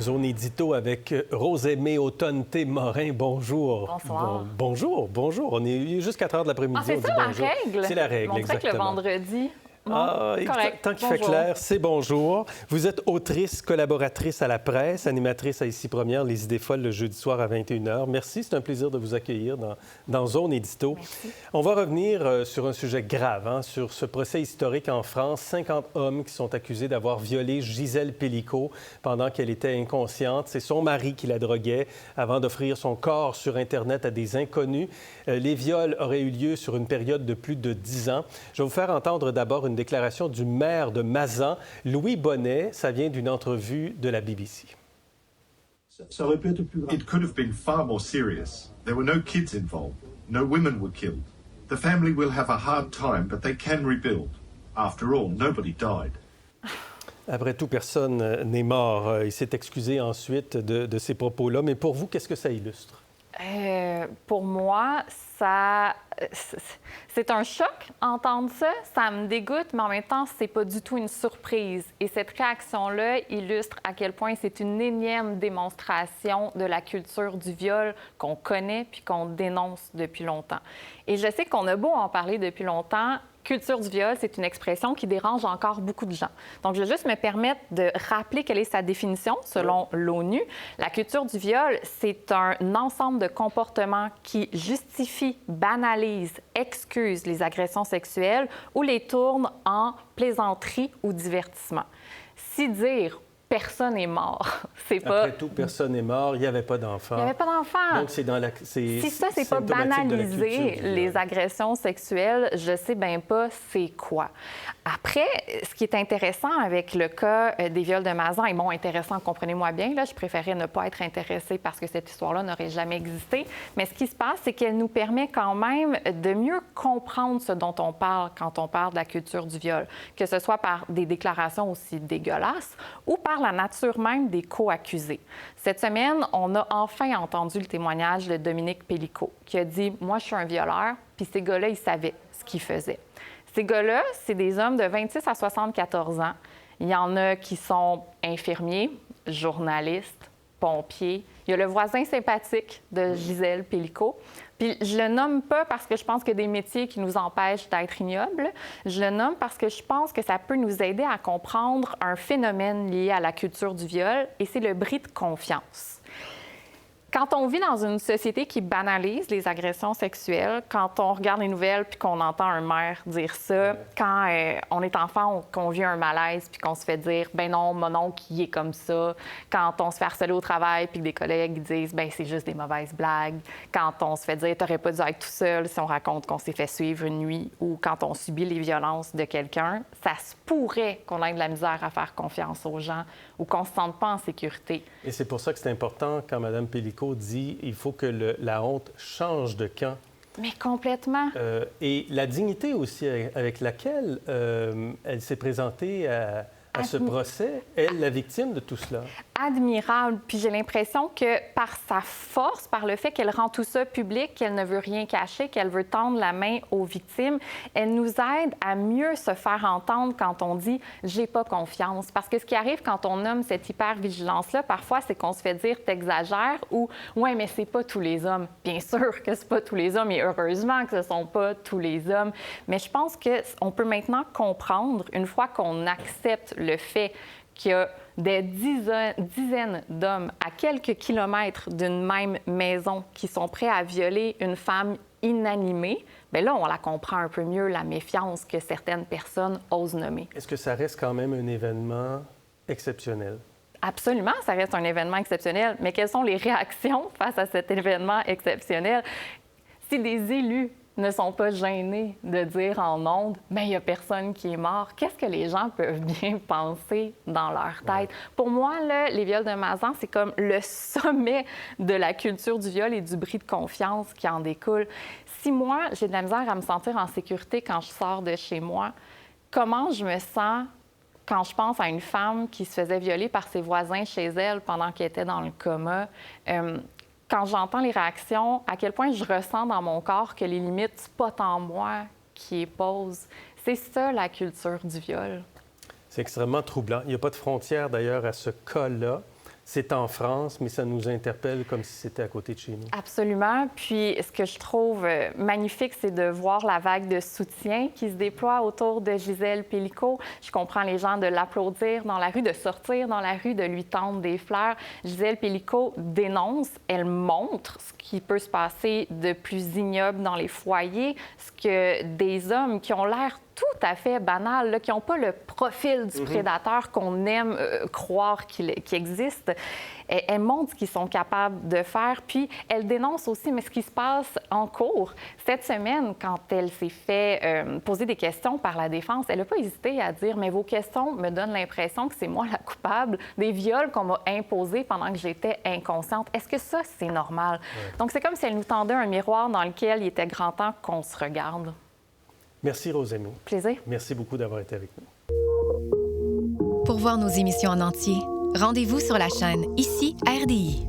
Zone édito avec Rosaimée Autonne-Morin. Bonjour. Bonsoir. Bonjour. On est juste 4 heures de l'après-midi. C'est ça la règle? C'est la règle, exactement. Que le vendredi... correct. Tant qu'il fait clair, c'est bonjour. Vous êtes autrice, collaboratrice à la presse, animatrice à Ici Première, Les Idées folles, le jeudi soir à 21h. Merci, c'est un plaisir de vous accueillir dans Zone édito. Merci. On va revenir sur un sujet grave, sur ce procès historique en France. 50 hommes qui sont accusés d'avoir violé Gisèle Pelicot pendant qu'elle était inconsciente. C'est son mari qui la droguait avant d'offrir son corps sur Internet à des inconnus. Les viols auraient eu lieu sur une période de plus de 10 ans. Je vais vous faire entendre d'abord une déclaration du maire de Mazan, Louis Bonnet. Ça vient d'une entrevue de la BBC. Ça aurait pu être plus grave. It could have been far more serious. There were no kids involved. No women were killed. The family will have a hard time, but they can rebuild. After all, nobody died. Après tout, personne n'est mort. Il s'est excusé ensuite de ces propos-là. Mais pour vous, qu'est-ce que ça illustre? Pour moi, c'est un choc entendre ça. Ça me dégoûte, mais en même temps, c'est pas du tout une surprise. Et cette réaction-là illustre à quel point c'est une énième démonstration de la culture du viol qu'on connaît puis qu'on dénonce depuis longtemps. Et je sais qu'on a beau en parler depuis longtemps, culture du viol, c'est une expression qui dérange encore beaucoup de gens. Donc, je vais juste me permettre de rappeler quelle est sa définition selon l'ONU. La culture du viol, c'est un ensemble de comportements qui justifient, banalisent, excusent les agressions sexuelles ou les tournent en plaisanterie ou divertissement. Si dire personne n'est mort, c'est pas... Après tout, personne n'est mort, il n'y avait pas d'enfant. Il n'y avait pas d'enfant. Donc, c'est dans la... Si ça, c'est pas banaliser les agressions sexuelles, je sais bien pas c'est quoi. Après, ce qui est intéressant avec le cas des viols de Mazan, et bon, intéressant, comprenez-moi bien, là, je préférais ne pas être intéressée parce que cette histoire-là n'aurait jamais existé, mais ce qui se passe, c'est qu'elle nous permet quand même de mieux comprendre ce dont on parle quand on parle de la culture du viol, que ce soit par des déclarations aussi dégueulasses ou par la nature même des co-accusés. Cette semaine, on a enfin entendu le témoignage de Dominique Pelicot, qui a dit « Moi, je suis un violeur », puis ces gars-là, ils savaient ce qu'ils faisaient. Ces gars-là, c'est des hommes de 26 à 74 ans. Il y en a qui sont infirmiers, journalistes, pompiers. Il y a le voisin sympathique de Gisèle Pelicot. Puis je le nomme pas parce que je pense qu'il y a des métiers qui nous empêchent d'être ignobles. Je le nomme parce que je pense que ça peut nous aider à comprendre un phénomène lié à la culture du viol, et c'est le bris de confiance. Quand on vit dans une société qui banalise les agressions sexuelles, quand on regarde les nouvelles puis qu'on entend un maire dire ça, quand on est enfant, qu'on vit un malaise puis qu'on se fait dire « ben non, mon oncle, il est comme ça », quand on se fait harceler au travail puis que des collègues disent « ben c'est juste des mauvaises blagues », quand on se fait dire « t'aurais pas dû être tout seul si on raconte qu'on s'est fait suivre une nuit », ou quand on subit les violences de quelqu'un, ça se pourrait qu'on ait de la misère à faire confiance aux gens ou qu'on ne se sente pas en sécurité. Et c'est pour ça que c'est important quand Mme Pelicot dit il faut que la honte change de camp. Mais complètement. Et la dignité aussi avec laquelle elle s'est présentée à ce procès, elle, la victime de tout cela. Admirable. Puis j'ai l'impression que par sa force, par le fait qu'elle rend tout ça public, qu'elle ne veut rien cacher, qu'elle veut tendre la main aux victimes, elle nous aide à mieux se faire entendre quand on dit « j'ai pas confiance ». Parce que ce qui arrive quand on nomme cette hypervigilance-là, parfois, c'est qu'on se fait dire « t'exagères » ou « ouais, mais c'est pas tous les hommes ». Bien sûr que c'est pas tous les hommes et heureusement que ce sont pas tous les hommes. Mais je pense qu'on peut maintenant comprendre, une fois qu'on accepte le fait qu'il y a des dizaines d'hommes à quelques kilomètres d'une même maison qui sont prêts à violer une femme inanimée, bien là, on la comprend un peu mieux, la méfiance que certaines personnes osent nommer. Est-ce que ça reste quand même un événement exceptionnel? Absolument, ça reste un événement exceptionnel. Mais quelles sont les réactions face à cet événement exceptionnel? Si des élus ne sont pas gênés de dire en ondes « bien, il n'y a personne qui est mort », qu'est-ce que les gens peuvent bien penser dans leur tête? Pour moi, là, les viols de Mazan, c'est comme le sommet de la culture du viol et du bris de confiance qui en découle. Si moi, j'ai de la misère à me sentir en sécurité quand je sors de chez moi, comment je me sens quand je pense à une femme qui se faisait violer par ses voisins chez elle pendant qu'elle était dans le coma? Quand j'entends les réactions, à quel point je ressens dans mon corps que les limites, c'est pas tant moi qui les pose. C'est ça, la culture du viol. C'est extrêmement troublant. Il n'y a pas de frontière, d'ailleurs, à ce cas-là. c'est en France, mais ça nous interpelle comme si c'était à côté de chez nous. Absolument. Puis, ce que je trouve magnifique, c'est de voir la vague de soutien qui se déploie autour de Gisèle Pelicot. Je comprends les gens de l'applaudir dans la rue, de sortir dans la rue, de lui tendre des fleurs. Gisèle Pelicot dénonce, elle montre ce qui peut se passer de plus ignoble dans les foyers, ce que des hommes qui ont l'air tout à fait banal, là, qui n'ont pas le profil du prédateur qu'on aime croire qu'il existe. Elle montre ce qu'ils sont capables de faire, puis elle dénonce aussi, mais ce qui se passe en cours. Cette semaine, quand elle s'est fait poser des questions par la défense, elle n'a pas hésité à dire « Mais vos questions me donnent l'impression que c'est moi la coupable des viols qu'on m'a imposés pendant que j'étais inconsciente. Est-ce que ça, c'est normal? » Donc, c'est comme si elle nous tendait un miroir dans lequel il était grand temps qu'on se regarde. Merci, Rosemée. Plaisir. Merci beaucoup d'avoir été avec nous. Pour voir nos émissions en entier, rendez-vous sur la chaîne Ici RDI.